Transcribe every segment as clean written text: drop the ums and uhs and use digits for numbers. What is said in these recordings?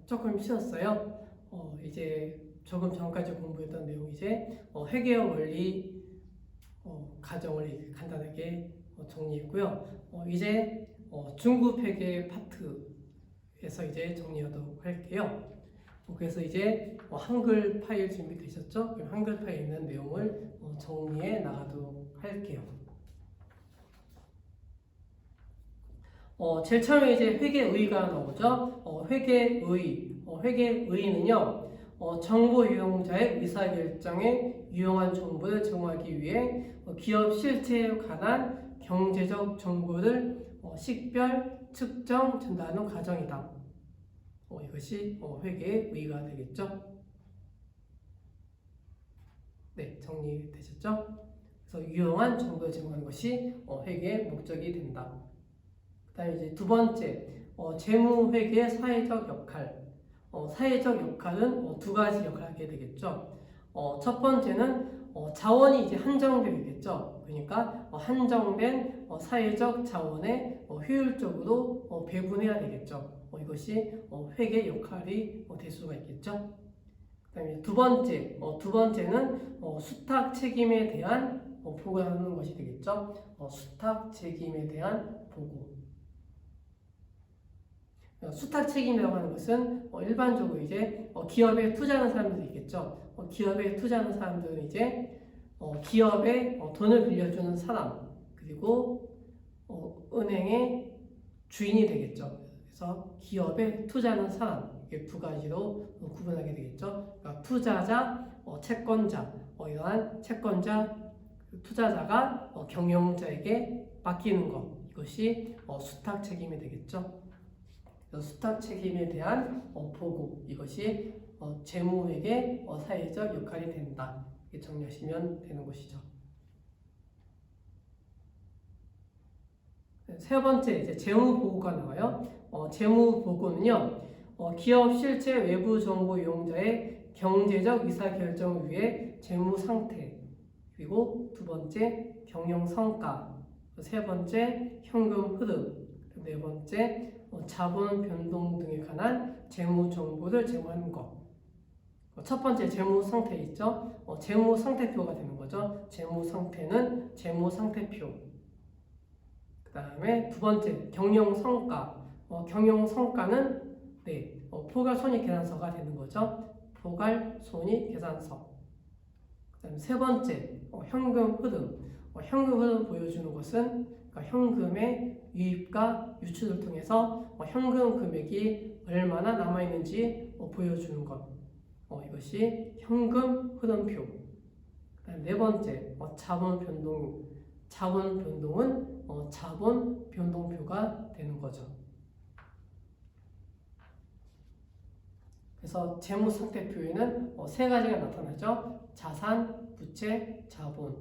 조금 쉬었어요. 이제 조금 전까지 공부했던 내용 이제 회계 원리 가정을 이제 간단하게 정리했고요. 이제 중급 회계 파트에서 이제 정리하도록 할게요. 그래서 이제 한글 파일 준비되셨죠? 그럼 한글 파일에 있는 내용을 정리해 나가도록 할게요. 제일 처음에 이제 회계의가 나오죠. 회계의는요, 정보 유용자의 의사결정에 유용한 정보를 제공하기 위해 기업 실체에 관한 경제적 정보를 식별, 측정, 전달하는 과정이다. 이것이 회계의가 되겠죠. 네, 정리되셨죠? 그래서 유용한 정보를 제공하는 것이 회계의 목적이 된다. 그 다음에 이제 두 번째, 재무회계의 사회적 역할. 사회적 역할은 두 가지 역할을 하게 되겠죠. 첫 번째는 자원이 이제 한정되어 있겠죠. 그러니까 한정된 사회적 자원에 효율적으로 배분해야 되겠죠. 이것이 회계 역할이 될 수가 있겠죠. 그 다음에 두 번째는 수탁 책임에 대한 보고를 하는 것이 되겠죠. 수탁 책임에 대한 보고. 수탁 책임이라고 하는 것은 일반적으로 이제 기업에 투자하는 사람들이 있겠죠. 기업에 투자하는 사람들은 이제 기업에 돈을 빌려주는 사람, 그리고 은행의 주인이 되겠죠. 그래서 기업에 투자하는 사람, 이게 두 가지로 구분하게 되겠죠. 그러니까 투자자, 채권자, 이러한 채권자, 투자자가 경영자에게 맡기는 것, 이것이 수탁 책임이 되겠죠. 수탁 책임에 대한 보고, 이것이 재무회계 사회적 역할이 된다. 이렇게 정리하시면 되는 것이죠. 세 번째, 이제 재무보고가 나와요. 재무보고는요, 기업 실체 외부 정보 이용자의 경제적 의사결정을 위해 재무 상태, 그리고 두 번째, 경영 성과, 세 번째, 현금 흐름, 네 번째, 자본 변동 등에 관한 재무 정보를 제공하는 것. 첫 번째 재무 상태 있죠? 재무 상태표가 되는 거죠. 재무 상태는 재무 상태표. 그 다음에 두 번째 경영 성과. 경영 성과는 포괄손익 계산서가 되는 거죠. 포괄손익 계산서. 그 다음에 세 번째 현금 흐름. 현금 흐름 보여주는 것은 그러니까 현금의 유입과 유출을 통해서 현금 금액이 얼마나 남아있는지 보여주는 것. 이것이 현금 흐름표. 그다음 네 번째, 자본 변동. 자본 변동은 자본 변동표가 되는 거죠. 그래서 재무 상태표에는 세 가지가 나타나죠. 자산, 부채, 자본.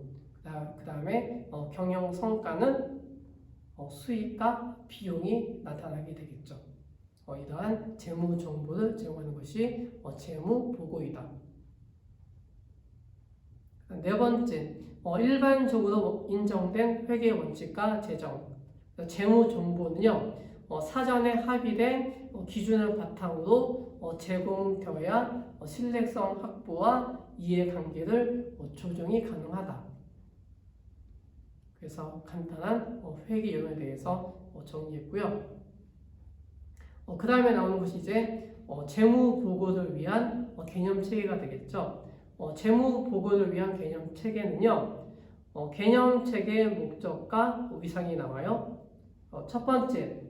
그 다음에 경영 성과는 수익과 비용이 나타나게 되겠죠. 이러한 재무 정보를 제공하는 것이 재무 보고이다. 네 번째, 일반적으로 인정된 회계 원칙과 제정. 재무 정보는요, 사전에 합의된 기준을 바탕으로 제공되어야 신뢰성 확보와 이해관계를 조정이 가능하다. 그래서 간단한 회계 이론에 대해서 정리했고요. 그 다음에 나오는 것이 이제 재무 보고를 위한 개념 체계가 되겠죠. 재무 보고를 위한 개념 체계는요, 개념 체계의 목적과 위상이 나와요. 첫 번째,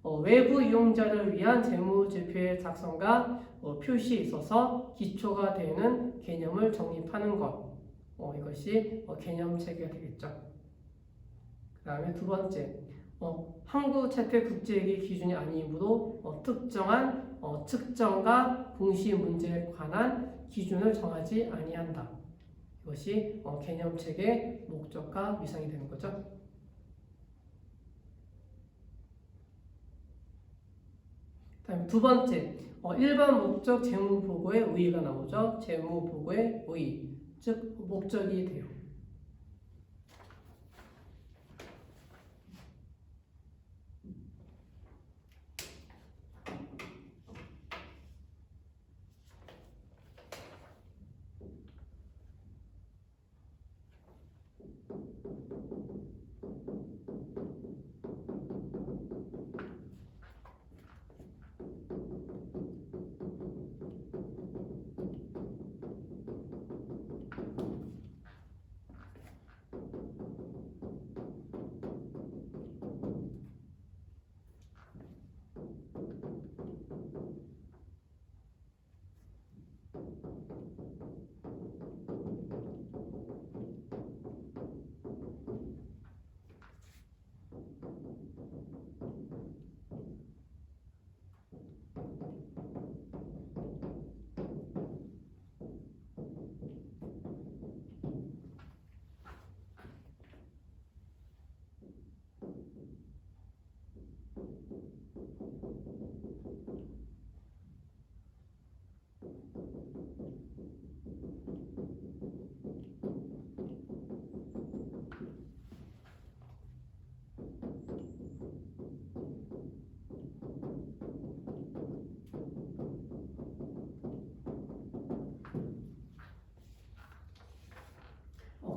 외부 이용자를 위한 재무 지표의 작성과 표시에 있어서 기초가 되는 개념을 정립하는 것. 이것이 개념 체계가 되겠죠. 그 다음에 두 번째, 한국재택국제회계 기준이 아니므로 특정한 측정과 공시 문제에 관한 기준을 정하지 아니한다. 이것이 개념체계의 목적과 위상이 되는 거죠. 다음 두 번째, 일반 목적 재무보고의 의의가 나오죠. 재무보고의 의의, 즉 목적이 돼요.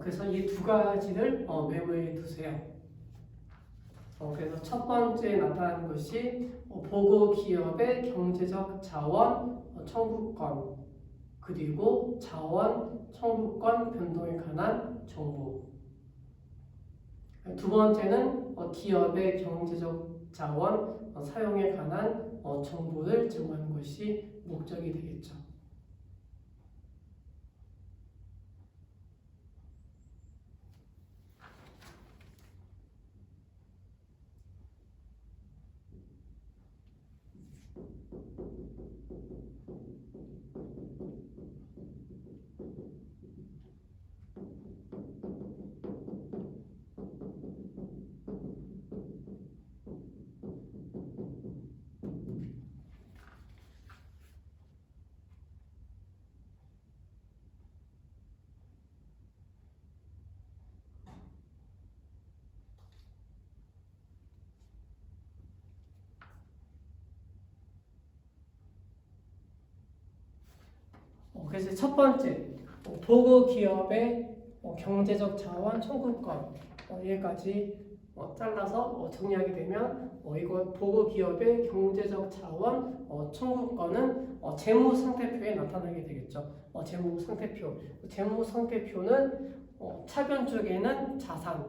그래서 이 두 가지를 메모해 두세요. 그래서 첫 번째 나타나는 것이 보고 기업의 경제적 자원 청구권, 그리고 자원 청구권 변동에 관한 정보. 두 번째는 기업의 경제적 자원 사용에 관한 정보를 제공하는 것이 목적이 되겠죠. 그래서 첫 번째, 보고 기업의 경제적 자원 청구권, 여기까지 잘라서 정리하게 되면 이거 보고 기업의 경제적 자원 청구권은 재무 상태표에 나타나게 되겠죠. 재무 상태표. 재무 상태표는 차변 쪽에는 자산,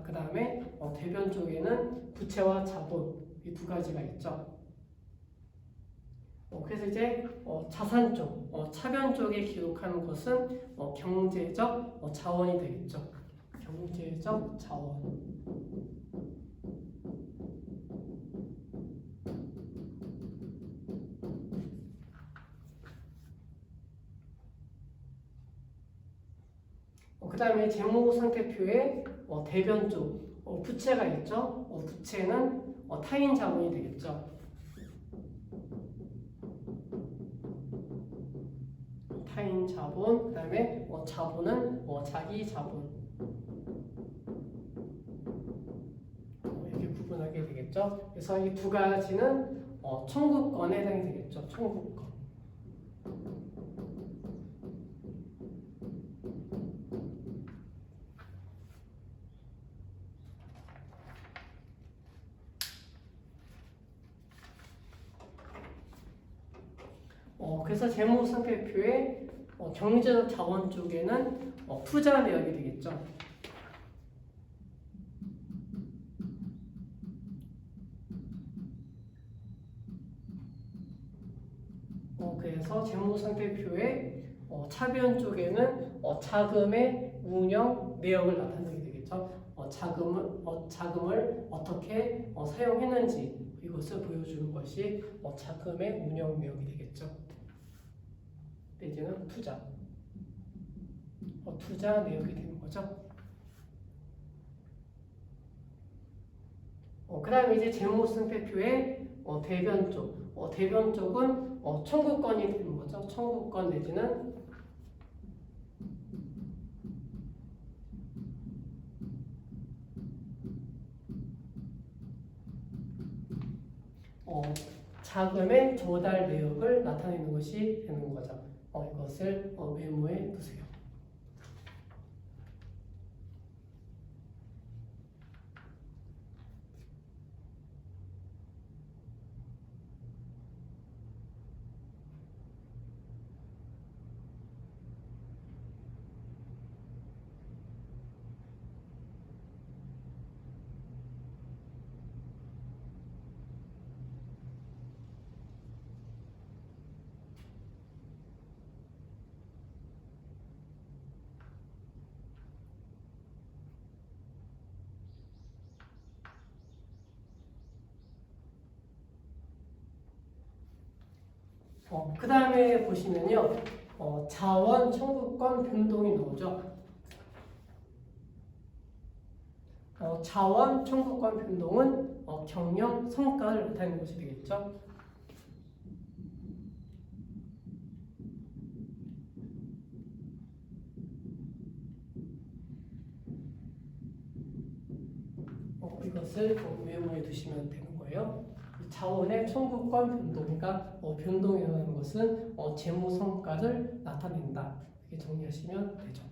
그 다음에 대변 쪽에는 부채와 자본, 이 두 가지가 있죠. 그래서 이제 자산 쪽, 차변 쪽에 기록하는 것은 경제적 자원이 되겠죠. 경제적 자원. 그 다음에 재무상태표에 대변 쪽, 부채가 있죠. 부채는 타인 자본이 되겠죠. 타인 자본, 그 다음에 자본은 자기 자본. 이렇게 구분하게 되겠죠. 그래서 이 두 가지는 청구권에 해당이 되겠죠. 청구권. 그래서 재무상태표의 경제적 자원 쪽에는 투자 내역이 되겠죠. 그래서 재무상태표의 차변 쪽에는 자금의 운영 내역을 나타내게 되겠죠. 자금을 어떻게 사용했는지 이것을 보여주는 것이 자금의 운영 내역이 되겠죠. 내지는 투자. 투자 내역이 되는 거죠. 그 다음에 이제 재무상태표의 대변 쪽. 대변 쪽은 청구권이 되는 거죠. 청구권 내지는 자금의 조달 내역을 나타내는 것이 되는 거죠. 이것을 메모해 두세요. 그 다음에 보시면요, 자원 청구권 변동이 나오죠. 자원 청구권 변동은 경영 성과를 나타내는 것이 되겠죠. 이것을 메모해 두시면 되는 거예요. 자원의 청구권 변동이가 변동이라는 것은 재무 성과를 나타낸다. 이렇게 정리하시면 되죠.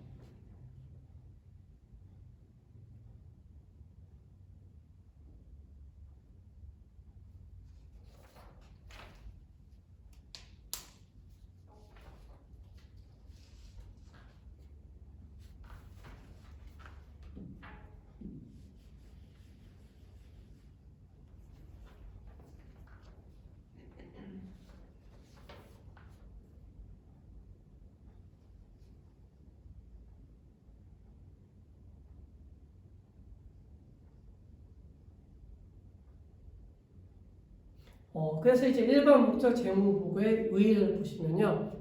그래서 이제 일반 목적 재무 보고의 의의를 보시면요.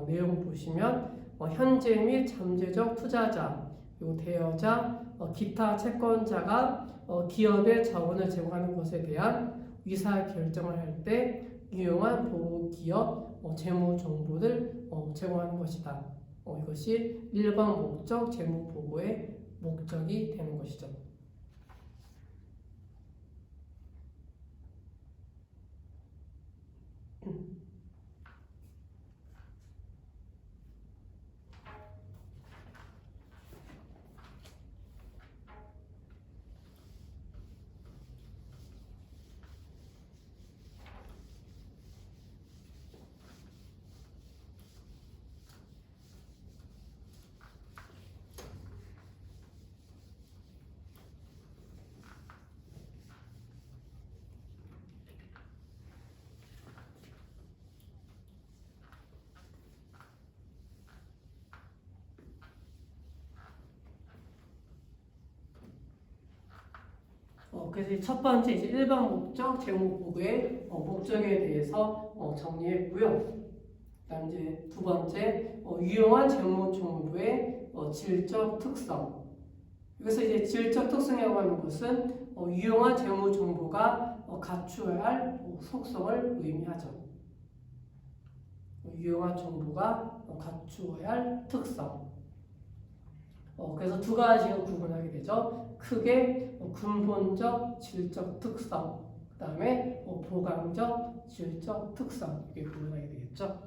내용 보시면 현재 및 잠재적 투자자, 그리고 대여자, 기타 채권자가 기업의 자원을 제공하는 것에 대한 의사 결정을 할 때 유용한 보호 기업 재무 정보를 제공하는 것이다. 이것이 일반 목적 재무 보고의 목적이 되는 것이죠. 그래서 첫 번째 이제 일반 목적 재무 보고의 목적에 대해서 정리했고요. 그다음 이제 두 번째 유용한 재무 정보의 질적 특성. 그래서 이제 질적 특성이라고 하는 것은 유용한 재무 정보가 갖추어야 할 속성을 의미하죠. 유용한 정보가 갖추어야 할 특성. 그래서 두 가지로 구분하게 되죠. 크게 근본적 질적 특성, 그 다음에 보강적 질적 특성 이렇게 구분하게 되겠죠.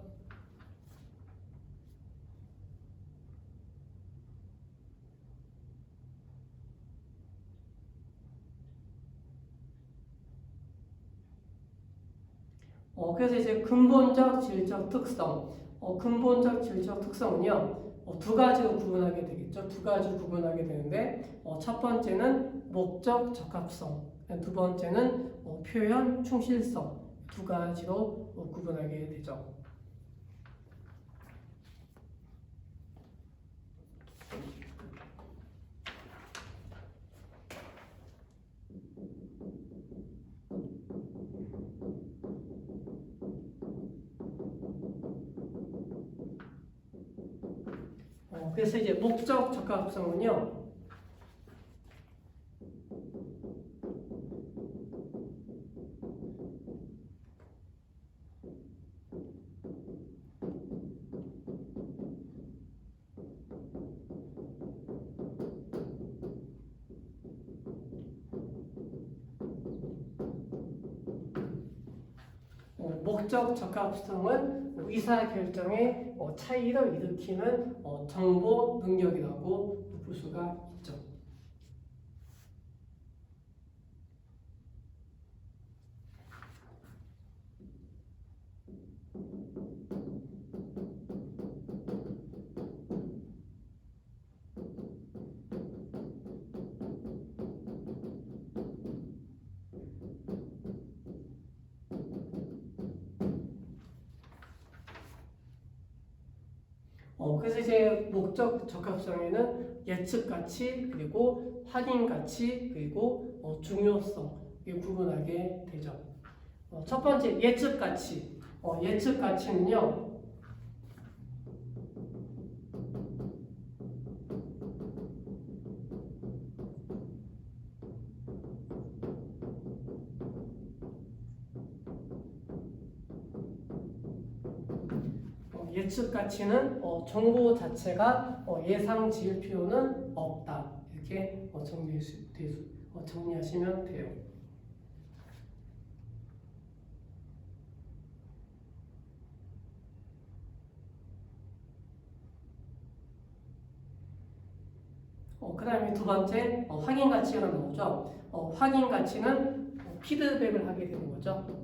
그래서 이제 근본적 질적 특성, 근본적 질적 특성은요. 두 가지로 구분하게 되겠죠. 두 가지로 구분하게 되는데 첫 번째는 목적 적합성, 두 번째는 표현 충실성 두 가지로 구분하게 되죠. 그래서 이제 목적 적합성은요. 목적 적합성은 의사결정에 차이를 일으키는 정보 능력이라고 볼 수가 있죠. 그래서 이제 목적 적합성에는 예측 가치 그리고 확인 가치 그리고 중요성 이렇게 구분하게 되죠. 첫 번째 예측 가치. 예측 가치는요. 예측 가치는 정보 자체가 예상 지을 필요는 없다. 이렇게 정리하시면 돼요. 그 다음에 두 번째 확인 가치가 나오죠. 확인 가치는 피드백을 하게 되는 거죠.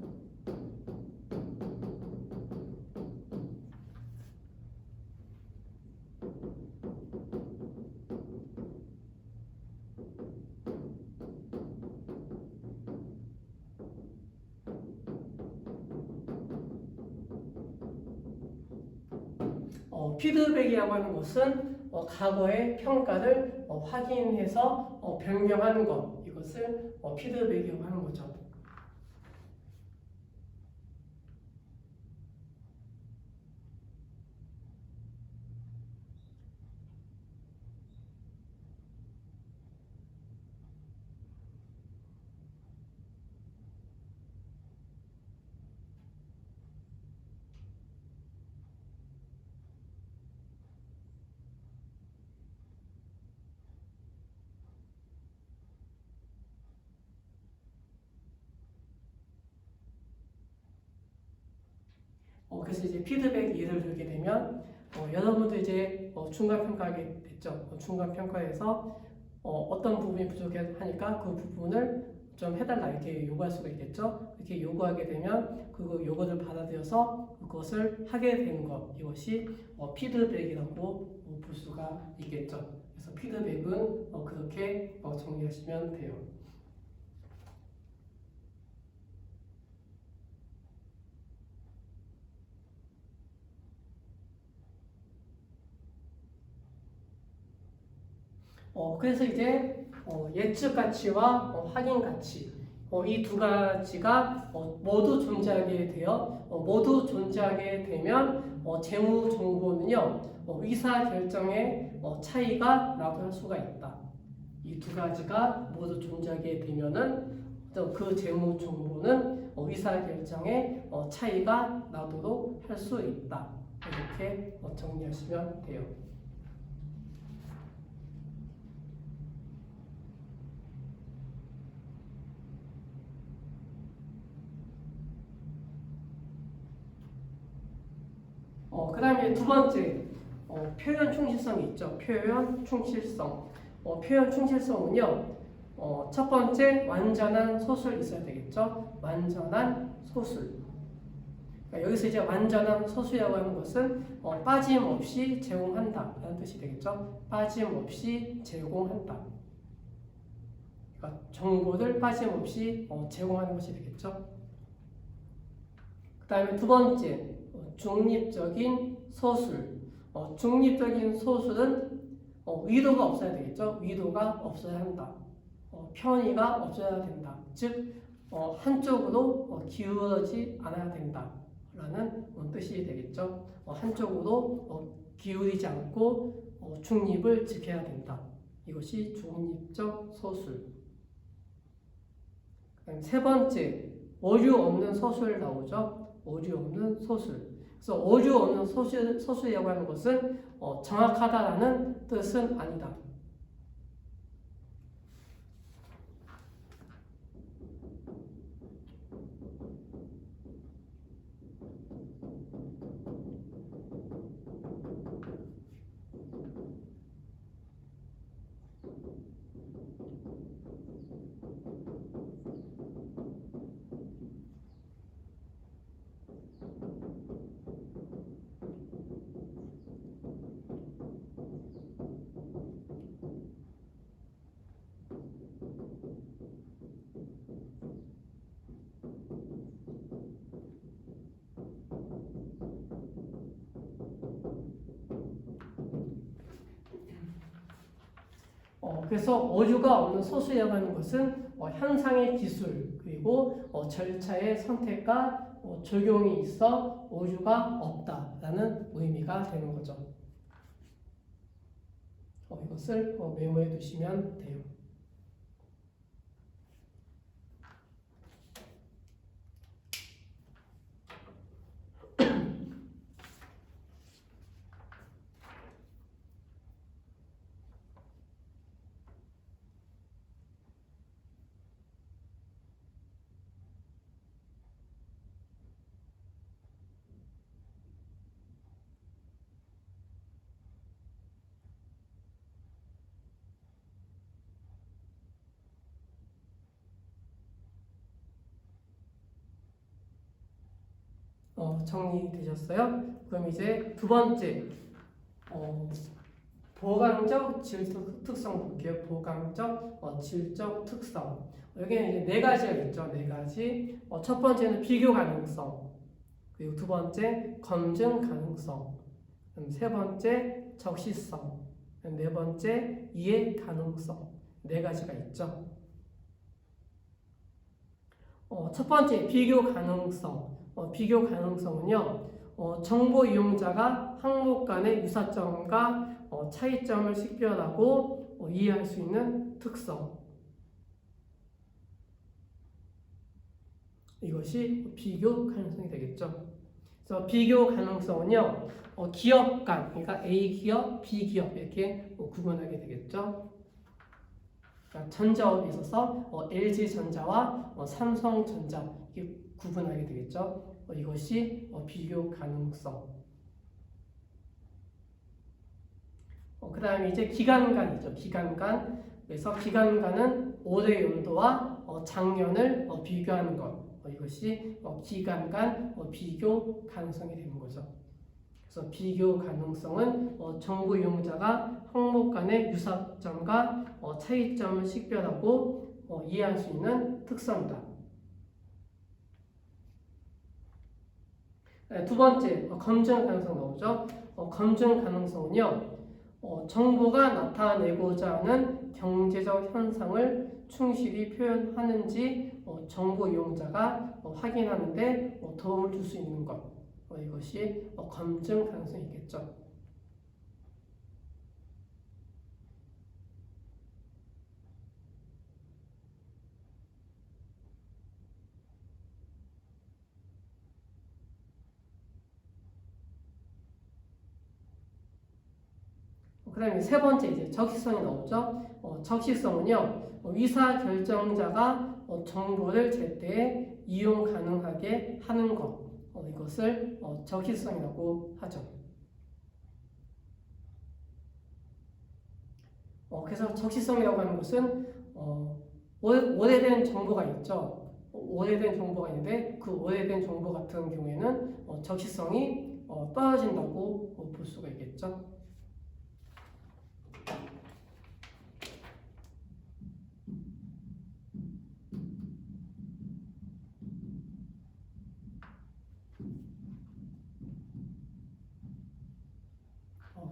피드백이라고 하는 것은 과거의 평가를 확인해서 변경하는 것 이것을 피드백이라고 하는 거죠. 그래서 이제 피드백 예를 들게 되면 여러분도 이제 중간 평가하게 됐죠. 중간 평가에서 어떤 부분이 부족하니까 그 부분을 좀 해달라 이렇게 요구할 수가 있겠죠. 이렇게 요구하게 되면 그 요구를 받아들여서 그것을 하게 되는 것, 이것이 피드백이라고 볼 수가 있겠죠. 그래서 피드백은 그렇게 정리하시면 돼요. 그래서 이제 예측 가치와 확인 가치 이 두 가지가 모두 존재하게 되어 모두 존재하게 되면 재무 정보는요 의사 결정의 차이가 나타날 수가 있다. 이 두 가지가 모두 존재하게 되면은 그 재무 정보는 의사 결정의 차이가 나도록 할 수 있다. 이렇게 정리하시면 돼요. 그 다음에 두 번째, 표현 충실성이 있죠. 표현 충실성. 표현 충실성은요, 첫 번째, 완전한 소술이 있어야 되겠죠. 완전한 소술. 그러니까 여기서 이제 완전한 소술이라고 하는 것은 빠짐없이 제공한다 라는 뜻이 되겠죠. 빠짐없이 제공한다. 그러니까 정보를 빠짐없이 제공하는 것이 되겠죠. 그 다음에 두 번째, 중립적인 소술. 중립적인 소술은 의도가 없어야 되겠죠. 의도가 없어야 한다. 편의가 없어야 된다. 즉 한쪽으로 기울어지 않아야 된다 라는 뜻이 되겠죠. 한쪽으로 기울이지 않고 중립을 지켜야 된다. 이것이 중립적 소술. 그다음 세 번째, 오류 없는 소술 나오죠. 오류 없는 소술. 그래서 오류 없는 소술이라고 하는 것은 정확하다라는 뜻은 아니다. 그래서 오류가 없는 소수라고 하는 것은 현상의 기술 그리고 절차의 선택과 적용이 있어 오류가 없다라는 의미가 되는 거죠. 이것을 메모해 두시면 돼요. 정리되셨어요? 그럼 이제 두 번째 보강적 질적 특성 볼게요. 보강적 질적 특성. 여기는 이제 네 가지가 있죠. 네 가지. 첫 번째는 비교 가능성. 그리고 두 번째 검증 가능성. 세 번째 적시성. 네 번째 이해 가능성. 네 가지가 있죠. 첫 번째 비교 가능성. 비교 가능성은요, 정보 이용자가 항목 간의 유사점과 차이점을 식별하고 이해할 수 있는 특성. 이것이 비교 가능성이 되겠죠. 그래서 비교 가능성은요, 기업 간, 그러니까 A 기업, B 기업 이렇게 구분하게 되겠죠. 그러니까 전자업에 있어서 LG전자와 삼성전자 이렇게 구분하게 되겠죠. 이것이 비교 가능성. 그 다음에 이제 기간간이죠. 기간간. 그래서 기간간은 올해 연도와 작년을 비교하는 것. 이것이 기간간 비교 가능성이 되는 거죠. 그래서 비교 가능성은 정보 이용자가 항목 간의 유사점과 차이점을 식별하고 이해할 수 있는 특성이다. 네, 두 번째, 검증 가능성 나오죠. 검증 가능성은요, 정보가 나타내고자 하는 경제적 현상을 충실히 표현하는지 정보 이용자가 확인하는데 도움을 줄 수 있는 것. 이것이 검증 가능성이 있겠죠. 그 다음에 세 번째 이제 적시성이 나오죠. 적시성은요, 의사 결정자가 정보를 제때 이용 가능하게 하는 것. 이것을 적시성이라고 하죠. 그래서 적시성이라고 하는 것은 오래된 정보가 있죠. 오래된 정보가 있는데 그 오래된 정보 같은 경우에는 적시성이 떨어진다고 볼 수가 있겠죠.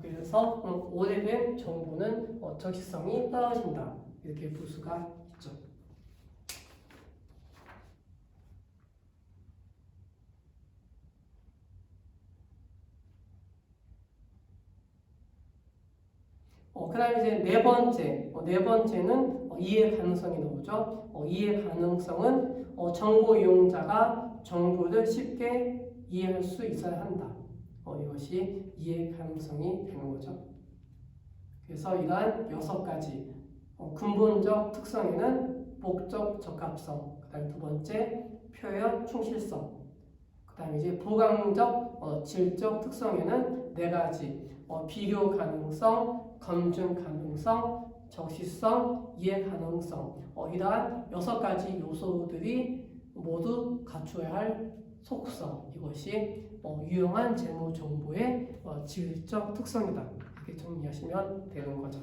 그래서 오래된 정보는 적시성이 떨어진다. 이렇게 볼 수가 있죠. 그 다음에 이제 네 번째는 이해 가능성이 나오죠. 이해 가능성은 정보 이용자가 정보를 쉽게 이해할 수 있어야 한다. 이것이 이해 가능성이 되는 거죠. 그래서 이러한 6가지 근본적 특성에는 목적 적합성, 그 다음에 두 번째 표현 충실성, 그 다음에 이제 보강적 질적 특성에는 4가지 비교 가능성, 검증 가능성, 적시성, 이해 가능성 이러한 6가지 요소들이 모두 갖추어야 할 속성, 이것이 유용한 재무 정보의 질적 특성이다. 이렇게 정리하시면 되는 거죠.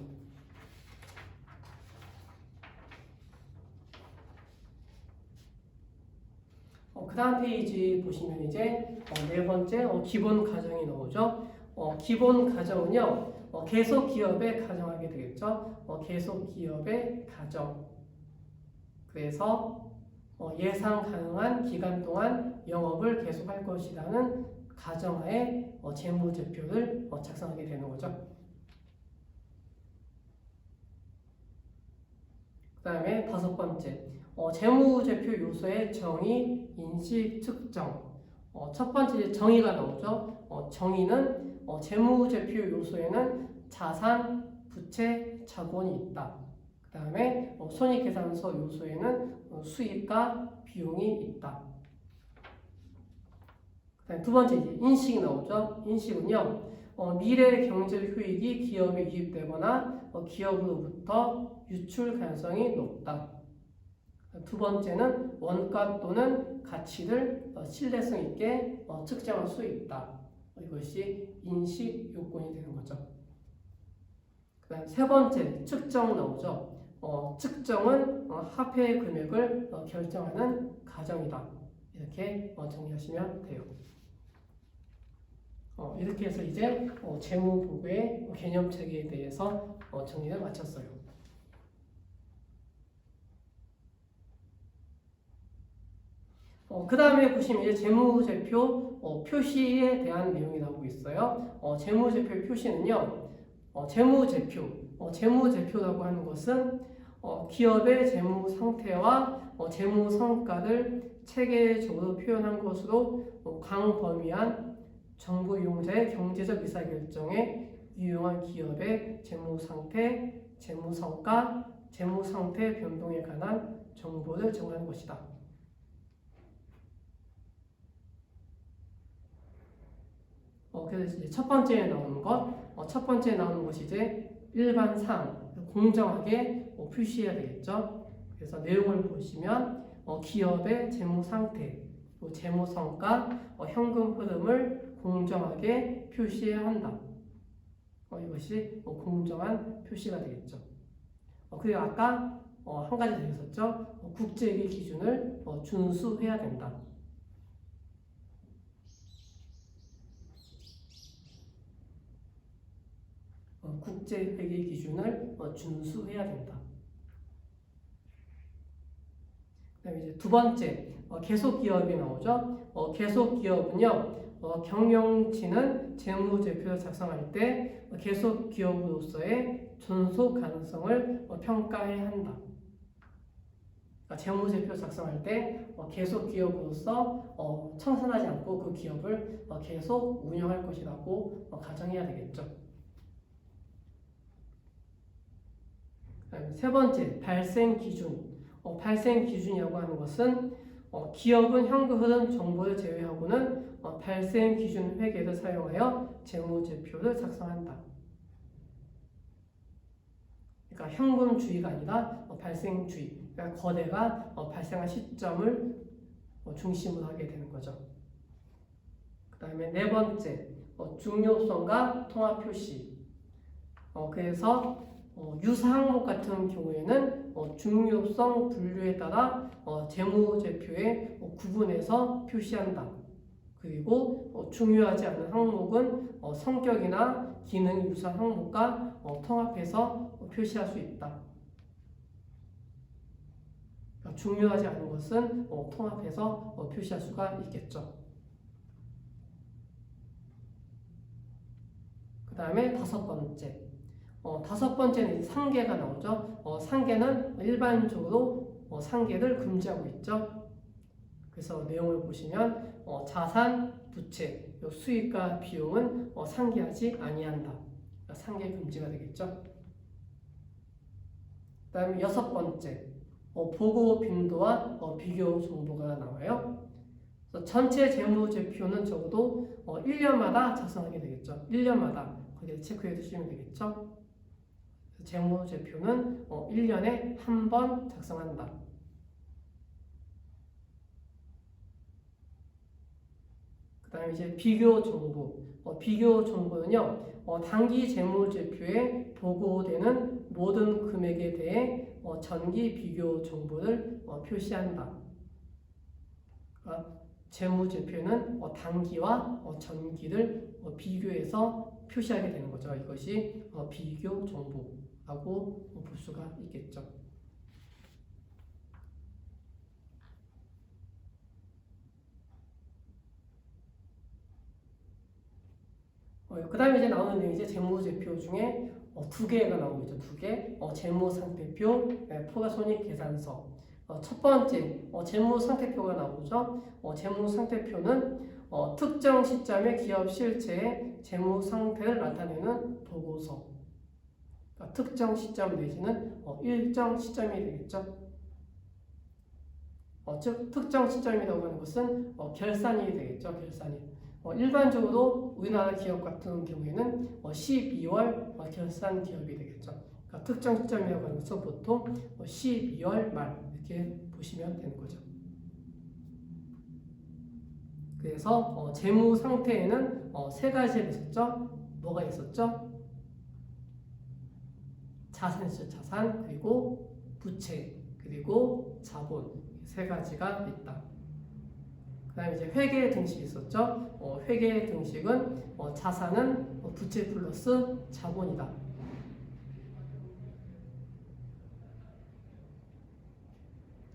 그 다음 페이지 보시면 이제 네 번째 기본 가정이 나오죠. 기본 가정은요, 계속 기업에 가정하게 되겠죠. 계속 기업에 가정. 그래서 예상 가능한 기간 동안 영업을 계속할 것이라는 가정하에 재무제표를 작성하게 되는 거죠. 그 다음에 5번째, 재무제표 요소의 정의, 인식, 측정. 첫 번째 정의가 나오죠. 정의는 재무제표 요소에는 자산, 부채, 자본이 있다. 그 다음에 손익계산서 요소에는 수익과 비용이 있다. 그 다음에 두 번째 인식이 나오죠. 인식은요, 미래 경제 효익이 기업에 유입되거나 기업으로부터 유출 가능성이 높다. 두 번째는 원가 또는 가치를 신뢰성 있게 측정할 수 있다. 이것이 인식 요건이 되는 거죠. 그 다음 세 번째 측정 나오죠. 측정은 화폐 금액을 결정하는 과정이다. 이렇게 정리하시면 돼요. 이렇게 해서 이제 재무보고의 개념 체계에 대해서 정리를 마쳤어요. 그 다음에 보시면 이제 재무제표 표시에 대한 내용이 나오고 있어요. 재무제표 표시는요, 재무제표라고 하는 것은 기업의 재무 상태와 재무 성과를 체계적으로 표현한 것으로 광범위한 정보 이용자의 경제적 의사결정에 유용한 기업의 재무 상태, 재무 성과, 재무 상태 변동에 관한 정보를 정하는 것이다. 그래서 이제 첫 번째에 나오는 첫 번째에 나오는 것이 이제 일반 상, 공정하게 표시해야 되겠죠. 그래서 내용을 보시면 기업의 재무 상태, 또 재무 성과, 현금 흐름을 공정하게 표시해야 한다. 이것이 공정한 표시가 되겠죠. 그리고 아까 한 가지 더 있었죠. 국제회계 기준을 준수해야 된다. 국제회계 기준을 준수해야 된다. 그다음에 이제 두 번째 계속기업이 나오죠. 계속기업은요. 경영진은 재무제표를 작성할 때 계속기업으로서의 존속 가능성을 평가해야 한다. 재무제표 작성할 때 계속기업으로서 청산하지 않고 그 기업을 계속 운영할 것이라고 가정해야 되겠죠. 세 번째, 발생기준. 발생기준이라고 하는 것은 기업은 현금 흐름 정보를 제외하고는 발생기준 회계를 사용하여 재무제표를 작성한다. 그러니까 현금주의가 아니라 발생주의, 그러니까 거래가 발생한 시점을 중심으로 하게 되는 거죠. 그 다음에 네 번째, 중요성과 통합 표시. 그래서 유사 항목 같은 경우에는 중요성 분류에 따라 재무제표에 구분해서 표시한다. 그리고 중요하지 않은 항목은 성격이나 기능 유사 항목과 통합해서 표시할 수 있다. 중요하지 않은 것은 통합해서 표시할 수가 있겠죠. 그 다음에 다섯 번째. 다섯 번째는 상계가 나오죠. 상계는 일반적으로 상계를 금지하고 있죠. 그래서 내용을 보시면 자산, 부채, 수익과 비용은 상계하지 아니한다. 상계 금지가 되겠죠. 그 다음에 여섯 번째, 보고 빈도와 비교 정보가 나와요. 그래서 전체 재무제표는 적어도 1년마다 작성하게 되겠죠. 1년마다 거기에 체크해 두시면 되겠죠. 재무제표는 1년에 한 번 작성한다. 그 다음에 이제 비교 정보. 비교 정보는요, 단기 재무제표에 보고되는 모든 금액에 대해 전기 비교 정보를 표시한다. 재무제표는 단기와 전기를 비교해서 표시하게 되는 거죠. 이것이 비교 정보라고 볼 수가 있겠죠. 그 다음에 이제 나오는 내용이 이제 재무제표 중에 두 개가 나오고 있죠. 두 개. 재무상태표, 포괄손익계산서. 첫 번째, 재무상태표가 나오죠. 재무상태표는 특정 시점의 기업 실체의 재무상태를 나타내는 보고서. 그러니까 특정 시점 내지는 일정 시점이 되겠죠. 즉, 특정 시점이라고 하는 것은 결산일이 되겠죠. 결산일. 일반적으로 우리나라 기업 같은 경우에는 12월 결산 기업이 되겠죠. 그러니까 특정 시점이라고 하는 것은 보통 12월 말 이렇게 보시면 되는 거죠. 그래서 재무 상태에는 세 가지가 있었죠. 뭐가 있었죠? 자산이죠. 자산, 그리고 부채, 그리고 자본 세 가지가 있다. 그 다음에 이제 회계 등식이 있었죠. 회계 등식은 자산은 부채 플러스 자본이다.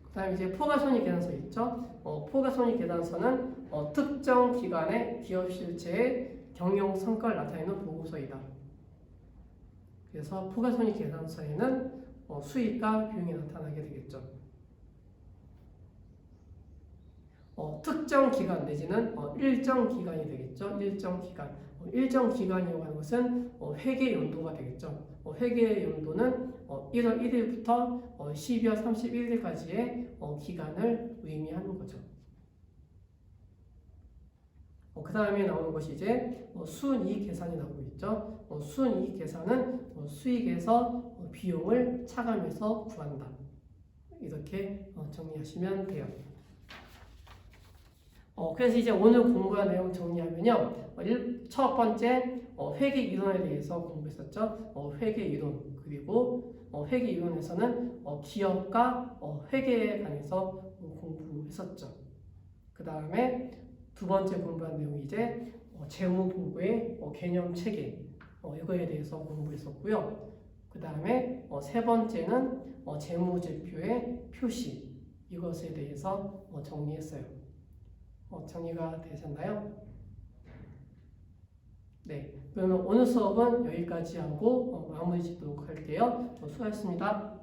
그 다음에 이제 포괄손익계산서 있죠. 포괄손익계산서는 특정 기간의 기업 실체의 경영 성과를 나타내는 보고서이다. 그래서 포괄손익계산서에는 수익과 비용이 나타나게 되겠죠. 특정 기간 내지는 일정 기간이 되겠죠. 일정 기간. 일정 기간이라고 하는 것은 회계 연도가 되겠죠. 회계 연도는 1월 1일부터 12월 31일까지의 기간을 의미하는 거죠. 그 그 다음에 나오는 것이 이제 순이익 계산이 나오고 있죠. 순이익 계산은 수익에서 비용을 차감해서 구한다. 이렇게 정리하시면 돼요. 그래서 이제 오늘 공부한 내용 정리하면요. 첫 번째 회계 이론에 대해서 공부했었죠. 회계 이론 그리고 회계 이론에서는 기업과 회계에 관해서 공부했었죠. 그 다음에 두 번째 공부한 내용이 이제 재무보고의 개념 체계 이거에 대해서 공부했었고요. 그 다음에 세 번째는 재무제표의 표시 이것에 대해서 정리했어요. 정리가 되셨나요? 네, 그러면 오늘 수업은 여기까지 하고 마무리 짓도록 할게요. 수고하셨습니다.